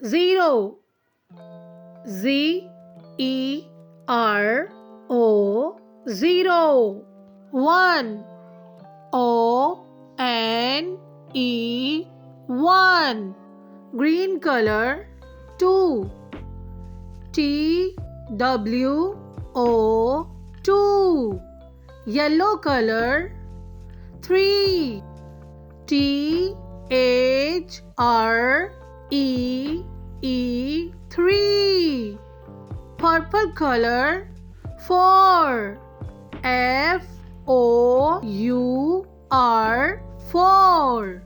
Zero. Z-E-R-O. Zero. One. O-N-E. One. Green color. Two. T-W-O. Two. Yellow color. Three. T-H-R-E-E. Three. Purple color. Four. F-O-U-R. Four.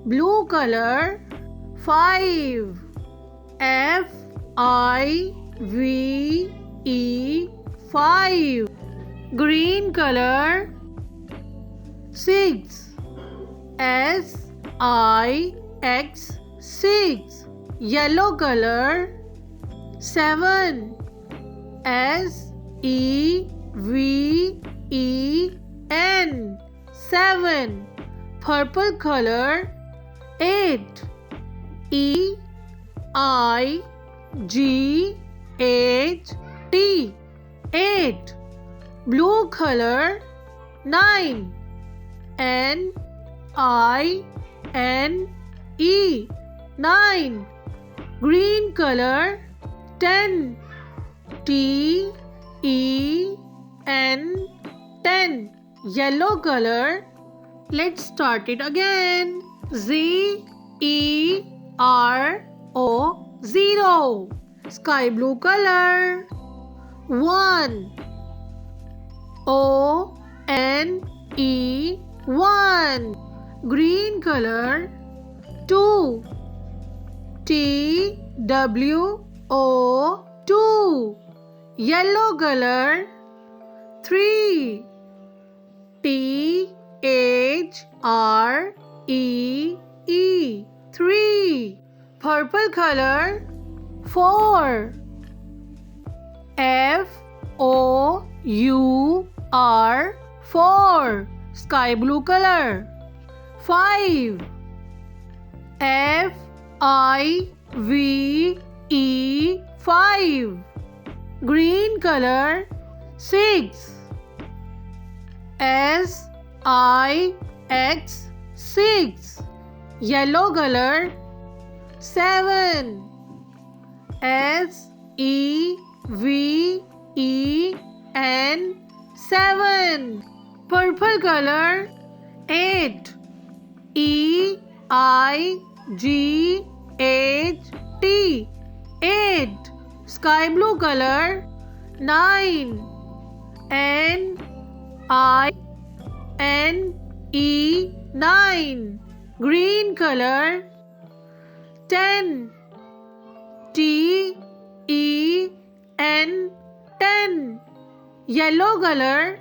Blue color. Five. F-I-V-E. Five. Green color. Six. S-I-X. Six. Yellow color. Seven. S-E-V-E-N. Seven. Purple color. Eight. E-I-G-H-T. Eight. Blue color. Nine. N-I-N-E. Nine. Green color. 10. T-E-N. 10. Yellow color. Let's start it again. Z-E-R-O. Zero. Sky blue color. One. O-N-E. One. Green color. Two. T-W-O. Two. Yellow color. Three. T-H-R-E-E. Three. Purple color. Four. F-O-U-R. Four. Sky blue color. Five. F-I-V-E. Five. Green color. Six. S-I-X. Six. Yellow color. Seven. S-E-V-E-N. Seven. Purple color. Eight. E-I-G-H-T. Eight. Sky blue color. Nine. N-I-N-E. Nine. Green color. 10. T-E-N. 10. Yellow color.